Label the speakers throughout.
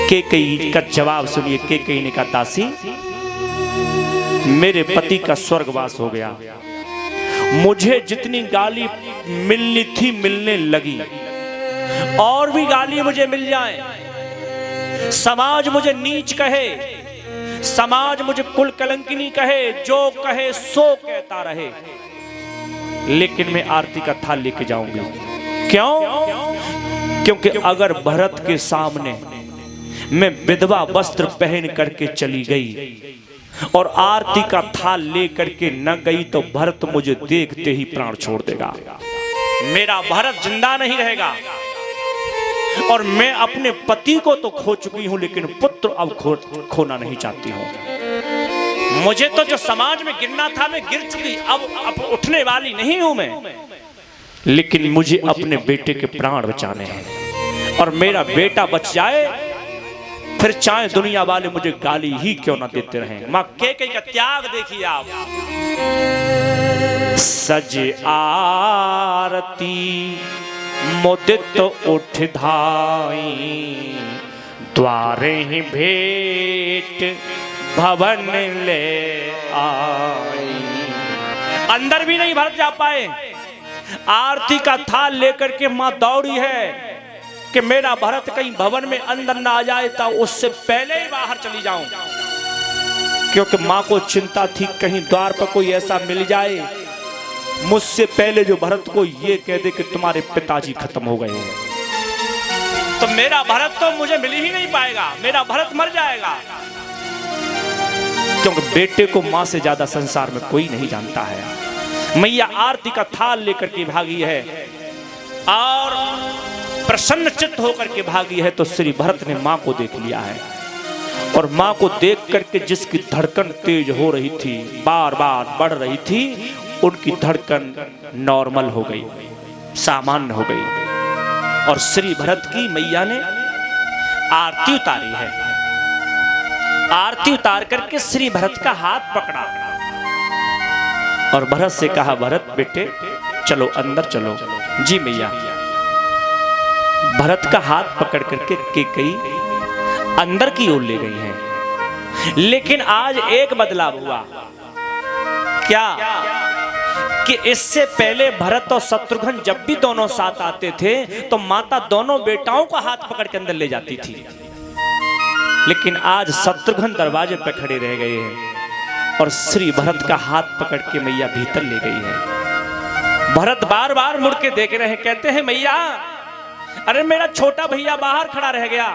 Speaker 1: केकई का जवाब सुनिए। केकई ने कहा, दासी मेरे पति का स्वर्गवास हो गया, मुझे जितनी गाली मिलनी थी मिलने लगी, और भी गाली मुझे मिल जाए, समाज मुझे नीच कहे, समाज मुझे कुल कलंकिनी कहे, जो कहे सो कहता रहे, लेकिन मैं आरती का थाल लेके जाऊंगी। क्यों? क्योंकि अगर भरत के सामने मैं विधवा वस्त्र पहन करके चली गई और आरती का थाल ले करके न गई तो भरत मुझे देखते ही प्राण छोड़ देगा। मेरा भरत जिंदा नहीं रहेगा। और मैं अपने पति को तो खो चुकी हूं, लेकिन पुत्र अब खोना नहीं चाहती हूं। मुझे तो जो समाज में गिरना था मैं गिर चुकी, अब उठने वाली नहीं हूं मैं, लेकिन मुझे अपने बेटे के प्राण बचाने हैं। और मेरा बेटा बच जाए, फिर चाहे दुनिया वाले मुझे गाली ही क्यों ना देते रहें। मां केकई का त्याग देखिए आप। सज आरती मुदित उठ धाई, द्वारे ही भेंट भवन ले आई। अंदर भी नहीं भरत जा पाए, आरती का थाल लेकर के मां दौड़ी है कि मेरा भरत कहीं भवन में अंदर ना आ जाए तो उससे पहले ही बाहर चली जाऊं। क्योंकि मां को चिंता थी कहीं द्वार पर कोई ऐसा मिल जाए मुझसे पहले जो भरत को ये कह दे कि तुम्हारे पिताजी खत्म हो गए हैं, तो मेरा भरत तो मुझे मिल ही नहीं पाएगा, मेरा भरत मर जाएगा। क्योंकि बेटे को मां से ज्यादा संसार में कोई नहीं जानता है। मैया आरती का थाल लेकर के भागी है और प्रसन्न चित्त होकर के भागी है, तो श्री भरत ने मां को देख लिया है। और मां को देख करके जिसकी धड़कन तेज हो रही थी, बार बार बढ़ रही थी, उनकी धड़कन नॉर्मल हो गई, सामान्य हो गई। और श्री भरत की मैया ने आरती उतारी है। आरती उतार करके श्री भरत का हाथ पकड़ा और भरत से कहा, भरत बेटे चलो अंदर चलो। जी मैया। भरत का हाथ पकड़ करके केकई अंदर की ओर ले गई हैं। लेकिन आज एक बदलाव हुआ। क्या? कि इससे पहले भरत और शत्रुघ्न जब भी दोनों साथ आते थे तो माता दोनों बेटाओं का हाथ पकड़ के अंदर ले जाती थी, लेकिन आज शत्रुघ्न दरवाजे पर खड़े रह गए हैं और श्री भरत का हाथ पकड़ के मैया भीतर ले गई है। भरत बार बार मुड़ के देख रहे हैं, कहते हैं मैया अरे मेरा छोटा भैया बाहर खड़ा रह गया।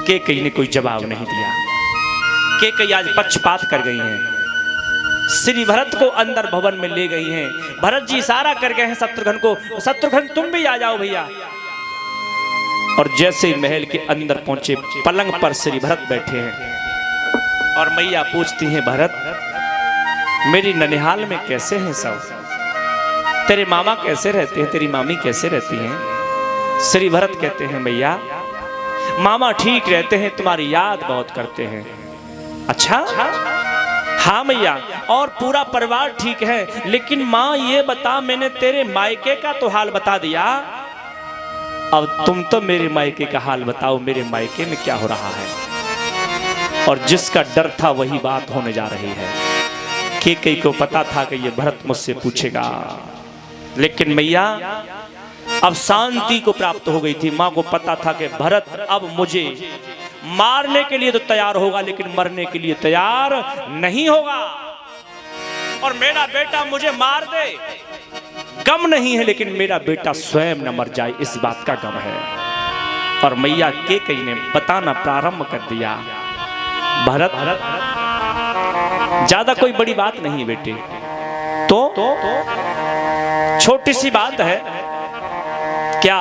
Speaker 1: केकई ने कोई जवाब नहीं दिया। केकई आज पक्षपात कर गई हैं, श्री भरत को अंदर भवन में ले गई हैं। भरत जी इशारा कर गए हैं शत्रुघ्न को, शत्रुघ्न तुम भी आ जाओ भैया। और जैसे ही महल के अंदर पहुंचे, पलंग पर श्री भरत बैठे हैं और मैया पूछती हैं, भरत मेरी ननिहाल में कैसे हैं सब? तेरे मामा कैसे रहते हैं, तेरी मामी कैसे रहती हैं? श्री भरत कहते हैं, मैया मामा ठीक रहते हैं, तुम्हारी याद बहुत करते हैं। अच्छा? हाँ मैया, और पूरा परिवार ठीक है, लेकिन माँ ये बता, मैंने तेरे मायके का तो हाल बता दिया, अब तुम तो मेरे मायके का हाल बताओ, मेरे मायके में क्या हो रहा है? और जिसका डर था वही बात होने जा रही है। केकई को पता था कि ये भरत मुझसे पूछेगा, लेकिन मैया अब शांति को प्राप्त हो गई थी। मां को पता था कि भरत अब मुझे मारने के लिए तो तैयार होगा, लेकिन मरने के लिए तैयार नहीं होगा। और मेरा बेटा मुझे मार दे, गम नहीं है, लेकिन मेरा बेटा स्वयं न मर जाए, इस बात का गम है। और मैया केकई ने बताना प्रारंभ कर दिया, भरत ज्यादा कोई बड़ी बात नहीं है बेटे, तो छोटी सी बात है। क्या?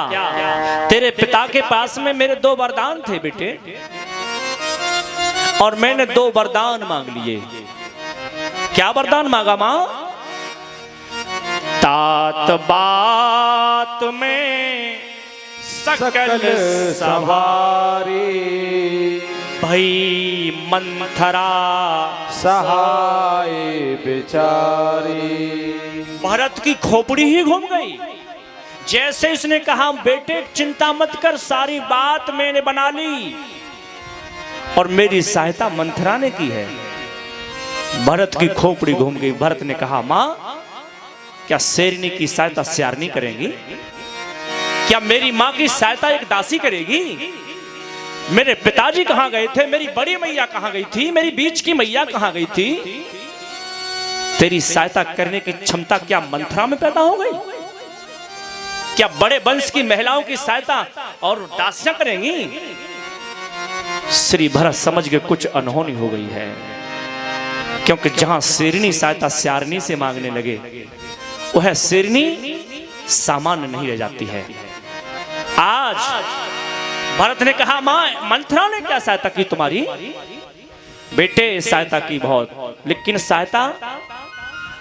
Speaker 1: तेरे पिता के पास में मेरे 2 वरदान थे बेटे, और मैंने 2 वरदान मांग लिए। क्या वरदान मांगा मां? तात बात में सकल सवारी, भई मंथरा
Speaker 2: सहाय बेचारी।
Speaker 1: भरत की खोपड़ी ही घूम गई। जैसे इसने कहा बेटे चिंता मत कर, सारी बात मैंने बना ली और मेरी सहायता मंथरा ने की है। भरत की खोपड़ी घूम गई। भरत ने कहा मां, क्या शेरनी की सहायता स्यारनी करेंगी? क्या मेरी मां की सहायता एक दासी करेगी? मेरे पिताजी कहां गए थे? मेरी बड़ी मैया कहां गई थी? मेरी बीच की मैया कहां गई थी? तेरी सहायता करने की क्षमता क्या मंथरा में पैदा हो गई? क्या बड़े वंश की महिलाओं की सहायता और दासियां करेंगी? श्री भरत समझ के कुछ अनहोनी हो गई है, क्योंकि जहां शेरनी सहायता स्यारनी से मांगने लगे, वह शेरनी सामान्य नहीं रह जाती है। आज भरत ने कहा मां, मंथरा ने क्या सहायता की तुम्हारी? बेटे सहायता की बहुत, लेकिन सहायता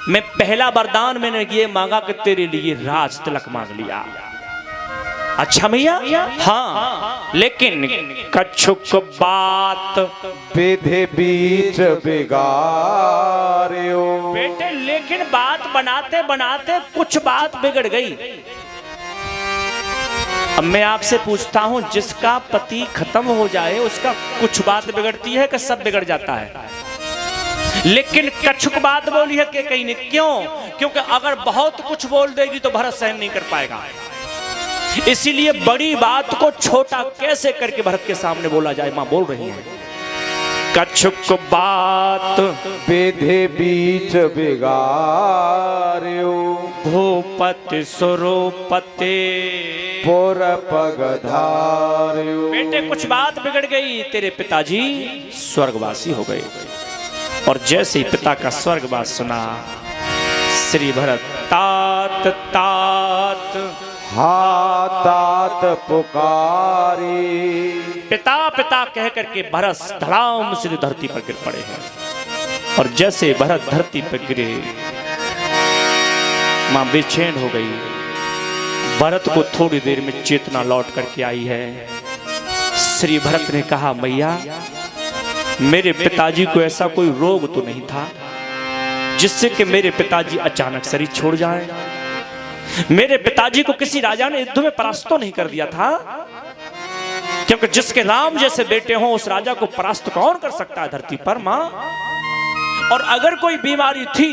Speaker 1: मैं पहला वरदान मैंने ये मांगा कि तेरे लिए राज तिलक मांग लिया। अच्छा भैया, हाँ, लेकिन कछुक बात
Speaker 2: विधि बीच बिगाड़ियो।
Speaker 1: बेटे लेकिन बात बनाते बनाते कुछ बात बिगड़ गई। अब मैं आपसे पूछता हूं, जिसका पति खत्म हो जाए उसका कुछ बात बिगड़ती है कि सब बिगड़ जाता है? लेकिन कछुक बात बोली है कि कहीं नहीं। क्यों? क्योंकि अगर बहुत कुछ बोल देगी तो भरत सहन नहीं कर पाएगा। इसीलिए बड़ी बात को छोटा कैसे करके भरत के सामने बोला जाए, मां बोल रही है। कछुक बात
Speaker 2: विधि बीच बिगाड़ियो।
Speaker 1: भूपति सुरोपते
Speaker 2: पुर पगधारियो।
Speaker 1: बेटे कुछ बात बिगड़ गई, तेरे पिताजी स्वर्गवासी हो गए। और जैसे ही पिता का स्वर्गवास सुना, श्री भरत तात तात
Speaker 2: हातात पुकारी।
Speaker 1: पिता पिता कह करके भरत धड़ाम से धरती पर गिर पड़े हैं। और जैसे भरत धरती पर गिरे, मां बेचैन हो गई। भरत को थोड़ी देर में चेतना लौट करके आई है। श्री भरत ने कहा मैया, मेरे पिताजी को ऐसा कोई रोग तो नहीं था जिससे कि मेरे पिताजी अचानक शरीर छोड़ जाएं? मेरे पिताजी को किसी राजा ने युद्ध में परास्त तो नहीं कर दिया था? क्योंकि जिसके राम जैसे बेटे हों उस राजा को परास्त कौन कर सकता है धरती पर मां? और अगर कोई बीमारी थी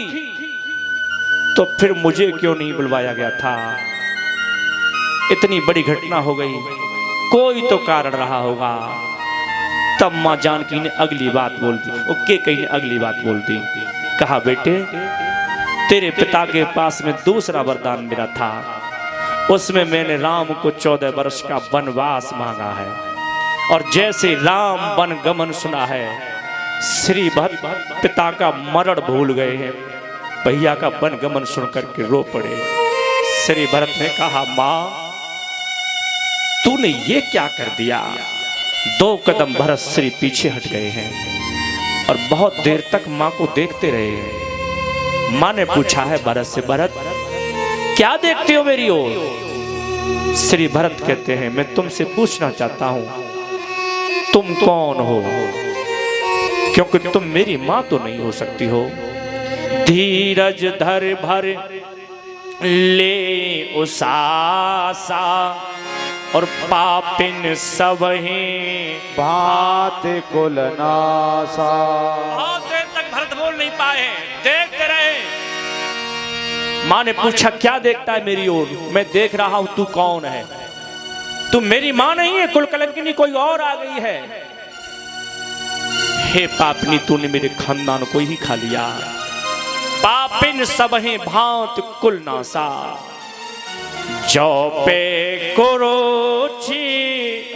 Speaker 1: तो फिर मुझे क्यों नहीं बुलवाया गया था? इतनी बड़ी घटना हो गई, कोई तो कारण रहा होगा। तब मां जानकी ने अगली बात बोल दी। ओके, कहीं ने अगली बात बोल दी। कहा बेटे, तेरे पिता के पास में दूसरा वरदान मेरा था, उसमें मैंने राम को 14 वर्ष का वनवास मांगा है। और जैसे राम वन गमन सुना है, श्री भरत पिता का मरण भूल गए हैं, भैया का वन गमन सुन करके रो पड़े। श्री भरत ने कहा मां, तूने ये क्या कर दिया? 2 कदम भरत श्री पीछे हट गए हैं और बहुत देर तक मां को देखते रहे हैं। मां ने पूछा है भरत से, भरत क्या देखते हो मेरी ओर? श्री भरत कहते हैं, मैं तुमसे पूछना चाहता हूं, तुम कौन हो? क्योंकि तुम मेरी मां तो नहीं हो सकती हो। धीरज धर भर ले उसासा और पापिन सबहीं
Speaker 2: भात कुलनासा।
Speaker 1: बहुत देर तक भरत बोल नहीं पाए, देखते रहे। मां ने पूछा क्या देखता है मेरी ओर? मैं देख रहा हूं, तू कौन है? तू मेरी मां नहीं है, कुल कलंकिनी कोई और आ गई है। हे पापनी, तूने मेरे खानदान को ही खा लिया। पापिन सबहीं भांत कुलनासा, जो पे कुरुचि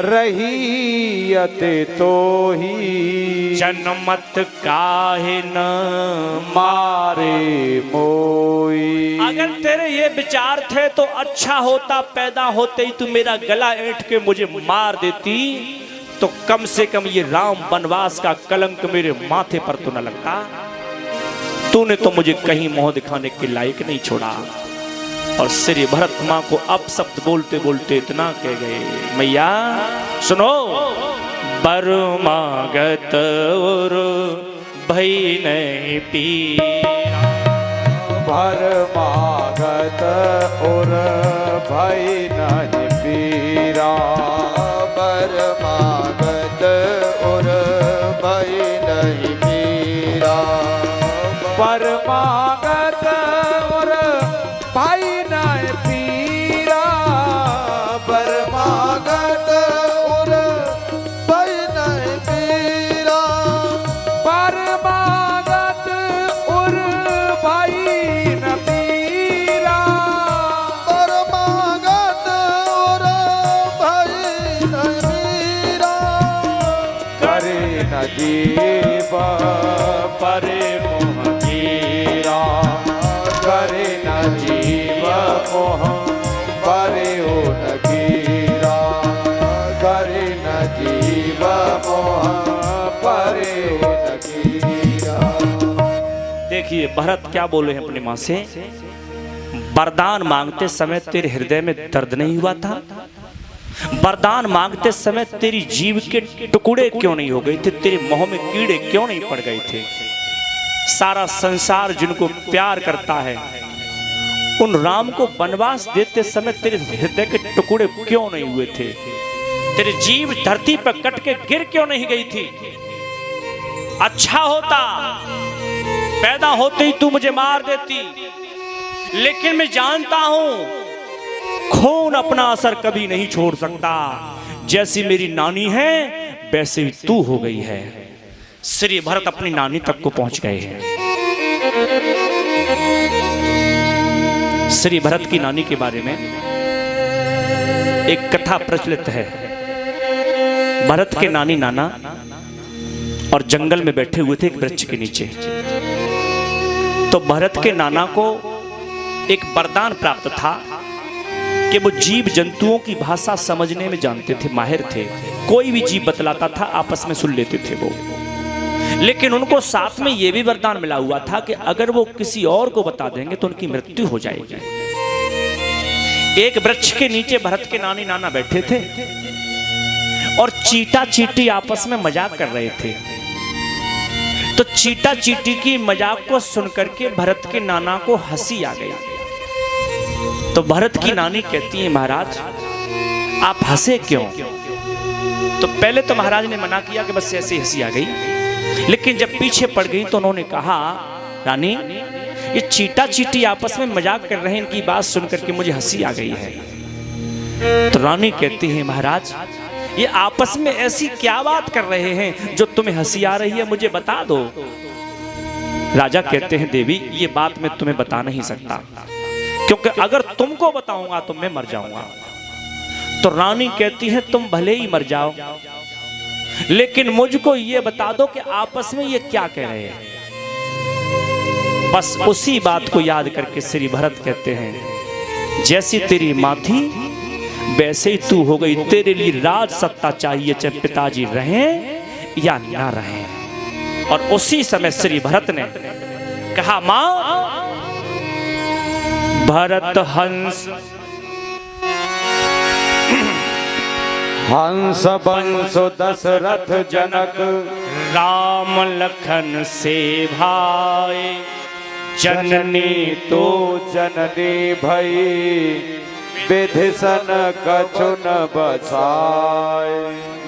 Speaker 2: रहीयते तो ही
Speaker 1: जनमत काहे न
Speaker 2: मारे मोई।
Speaker 1: अगर तेरे ये विचार थे तो अच्छा होता, पैदा होते ही तू मेरा गला ऐंठ के मुझे मार देती, तो कम से कम ये राम वनवास का कलंक मेरे माथे पर तो न लगता। तूने तो मुझे कहीं मुंह दिखाने के लायक नहीं छोड़ा। और श्री भरत मां को अपशब्द बोलते बोलते इतना कह गए, मैया सुनो, बरमागत और भई नहीं पीरा।
Speaker 2: भरमागत और भय नहीं पीरा,
Speaker 3: परमागत और भय नहीं पीरा,
Speaker 2: परमागत और भय नहीं पीरा,
Speaker 3: परमागत और भय नहीं पीरा,
Speaker 2: परमागत और भय न पीरा,
Speaker 3: परमागत और भय नहीं पीरा,
Speaker 2: करे न जीव परे मोह कीरा, करे न जीव मोह परे ओ न कीरा, करे न जीव मोह परे ओ न कीरा।
Speaker 1: देखिए भरत क्या बोले हैं अपनी माँ से, वरदान मांगते समय तेरे हृदय में दर्द नहीं हुआ था? वरदान मांगते समय तेरी जीव के टुकड़े क्यों नहीं हो गए थे? तेरे मुंह में कीड़े क्यों नहीं पड़ गए थे? सारा संसार जिनको प्यार करता है उन राम को वनवास देते समय तेरे हृदय के टुकड़े क्यों नहीं हुए थे? तेरी जीव धरती पर कट के गिर क्यों नहीं गई थी? अच्छा होता पैदा होते ही तू मुझे मार देती, लेकिन मैं जानता हूं खून अपना असर कभी नहीं छोड़ सकता। जैसी मेरी नानी है वैसे ही तू हो गई है। श्री भरत अपनी नानी तक को पहुंच गए हैं। श्री भरत की नानी के बारे में एक कथा प्रचलित है। भरत के नानी नाना और जंगल में बैठे हुए थे एक वृक्ष के नीचे। तो भरत के नाना को एक वरदान प्राप्त था कि वो जीव जंतुओं की भाषा समझने में जानते थे, माहिर थे। कोई भी जीव बतलाता था आपस में सुन लेते थे वो। लेकिन उनको साथ में ये भी वरदान मिला हुआ था कि अगर वो किसी और को बता देंगे तो उनकी मृत्यु हो जाएगी। एक वृक्ष के नीचे भरत के नानी नाना बैठे थे और चीटा चीटी आपस में मजाक कर रहे थे। तो चीटा चीटी की मजाक को सुनकर के भरत के नाना को हंसी आ गई। तो भरत की नानी कहती है, महाराज आप हंसे क्यों? तो पहले तो महाराज ने मना किया कि बस ऐसे हंसी आ गई, लेकिन जब पीछे पड़ गई तो उन्होंने कहा, रानी ये चीटा चीटी आपस में मजाक कर रहे हैं, इनकी बात सुनकर के मुझे हंसी आ गई है। तो रानी कहती है, महाराज ये आपस में ऐसी क्या बात कर रहे हैं जो तुम्हें हंसी आ रही है, मुझे बता दो। राजा कहते हैं, देवी ये बात मैं तुम्हें बता नहीं सकता, क्योंकि अगर तुमको बताऊंगा तो मैं मर जाऊंगा। तो रानी कहती है, तुम भले ही मर जाओ, लेकिन मुझको ये बता दो कि आपस में ये क्या कह रहे हैं। बस उसी बात को याद करके श्री भरत कहते हैं, जैसी तेरी माँ थी वैसे ही तू हो गई। तेरे लिए राज सत्ता चाहिए, चाहे पिताजी रहें या ना रहें। और उसी समय श्री भरत ने कहा, मां भरत हंस
Speaker 2: हंस बंसो दशरथ जनक,
Speaker 1: राम लखन से भाई, जननी
Speaker 2: तो जननी भई, विधिसन कछु न बसाए।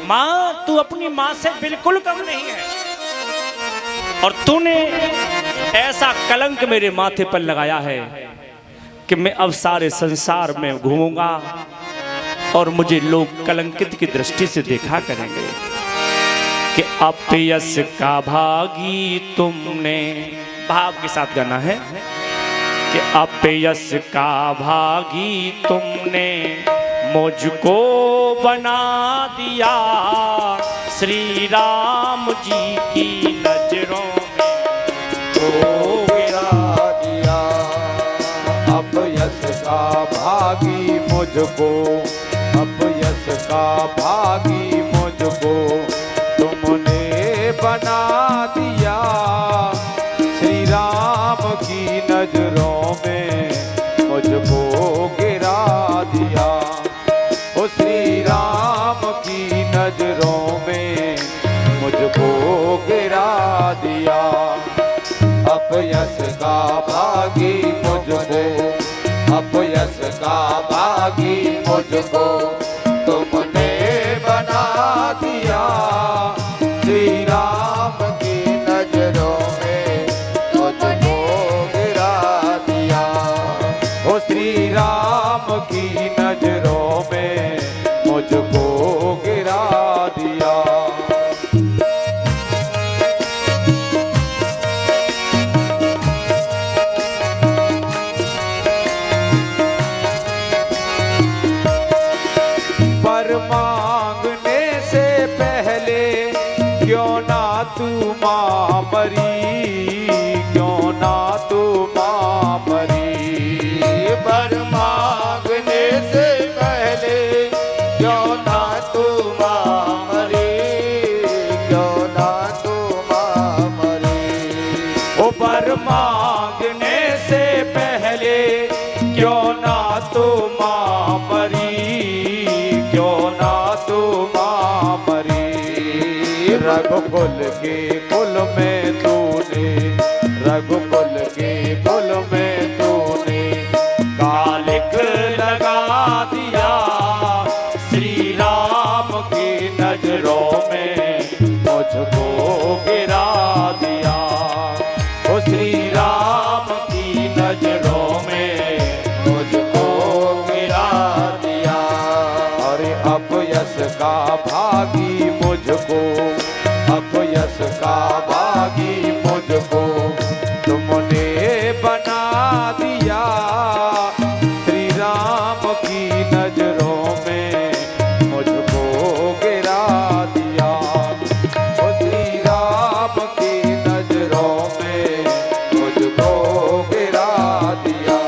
Speaker 1: मां तू अपनी मां से बिल्कुल कम नहीं है, और तूने ऐसा कलंक मेरे माथे पर लगाया है कि मैं अब सारे संसार में घूमूंगा और मुझे लोग कलंकित की दृष्टि से देखा करेंगे कि अपयश का भागी तुमने। भाव के साथ गाना है कि अपयश का भागी तुमने मुझको बना दिया, श्री राम जी की नजरों में
Speaker 2: तो गिरा दिया। अपयश का भागी मुझको, अपयश का भागी मुझको तुमने बना दिया, श्री राम की नजरों में मुझको गिरा दिया। ओ श्री राम की नजरों में मुझको गिरा दिया। अपयश का भागी मुझको, अपयश का भागी मुझको तुमने बना दिया। श्री राम की नजरों में मुझको गिरा दिया।
Speaker 3: ओ श्री राम की नजरों में मुझको गिरा दिया। पर मांगने से पहले क्यों ना तू मां मरी, क्यों ना तू मां मरी।
Speaker 2: पर मांगने से पहले क्यों ना तू मां मरी, क्यों ना तू मां मरी।
Speaker 3: ओ पर मांगने से पहले क्यों ना तू मां मरी, क्यों ना तू मां मरी। रघुकुल के कुल में तूने, रघुकुल के कुल में तूने कालिक लगा दिया। श्री राम की नजरों में मुझको गिरा दिया। ओ श्री राम की नजरों में मुझको गिरा दिया। अरे अपयश का भागी मुझको, अपयश का भागी मुझको तुमने बना दिया। श्री राम की नजरों में मुझको गिरा दिया। ओ श्री राम की नजरों में मुझको गिरा दिया।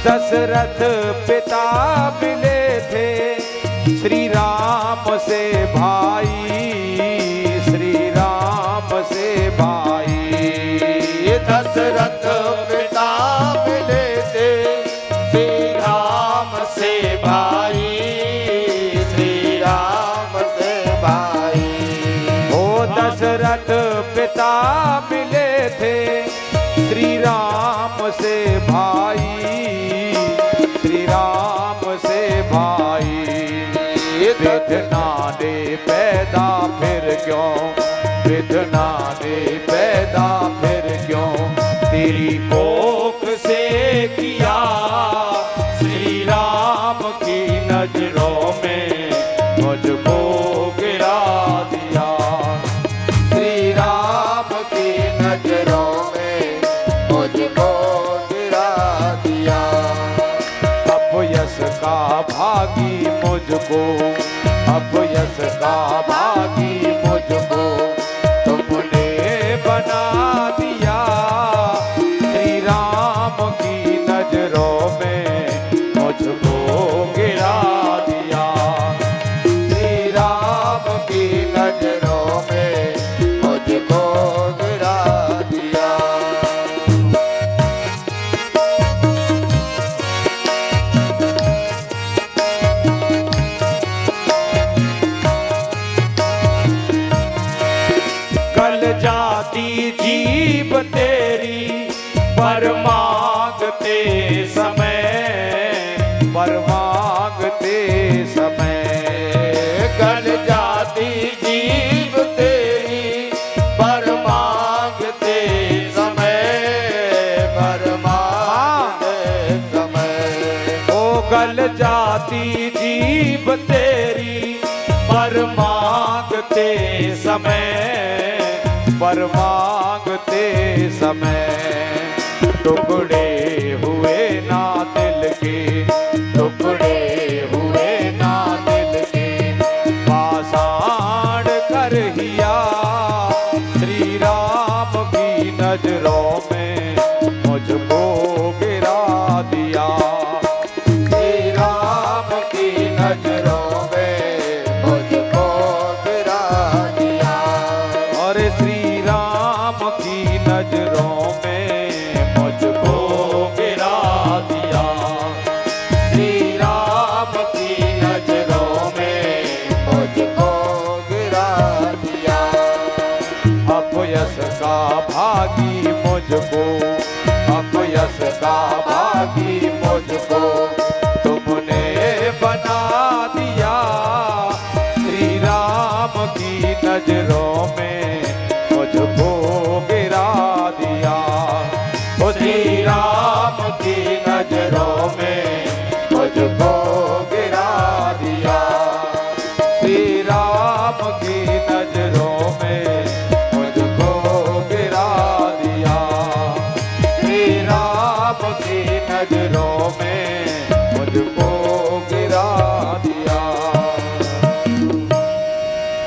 Speaker 3: दशरथ पिता मिले थे श्री राम से भाई, श्री राम से भाई।
Speaker 2: दशरथ पिता मिले थे श्री राम से भाई, श्री राम से भाई।
Speaker 3: ओ दशरथ पिता मिले थे श्री राम से भाई, श्री राम से भाई। विधना ने पैदा फिर क्यों, विधना ने पैदा फिर क्यों तेरी कोख से किया। श्री राम की नजरों में मुझको गिरा दिया।
Speaker 2: श्री राम की नजरों में मुझको गिरा दिया।
Speaker 3: अपयश का भागी मुझको, अपयश का भागी मुझको तुमने बना दिया। श्री राम की नजरों में मुझको गिरा दिया।
Speaker 2: श्री राम की नजरों में मुझको गिरा दिया।
Speaker 3: गल जाती जीभ तेरी पर मांगते समय, पर मांगते समय।
Speaker 2: गल जाती जीभ तेरी पर मांगते समय, पर मांगते समय।
Speaker 3: ओ गल जाती जीभ तेरी पर मांगते समय, पर मांगते समय। टुकड़े हुए ना दिल के, टुकड़े हुए ना दिल के पाषाण कर हिया। श्री राम की नजरों में मुझको गिरा दिया।
Speaker 2: श्री राम की नजरों में मुझको गिरा दिया।
Speaker 3: और श्री राम की नजरों में मुझको गिरा भागी मुझको,
Speaker 2: अपयश का भागी मुझको
Speaker 3: तुमने बना दिया। श्री राम की नजरों में मुझको गिरा दिया। ओ
Speaker 2: श्री राम की नजरों में मुझको गिरा दिया।
Speaker 3: श्री राम की नजरों में मुझको गिरा दिया।
Speaker 2: श्री राम की नजरों में
Speaker 3: मुझको गिरा दिया।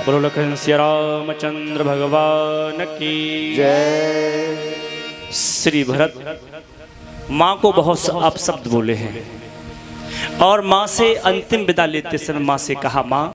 Speaker 1: बोलो लखन सिया रामचंद्र भगवान की
Speaker 2: जय।
Speaker 1: श्री भरत माँ को बहुत अपशब्द बोले हैं और माँ से अंतिम विदा लेते समय माँ से कहा, माँ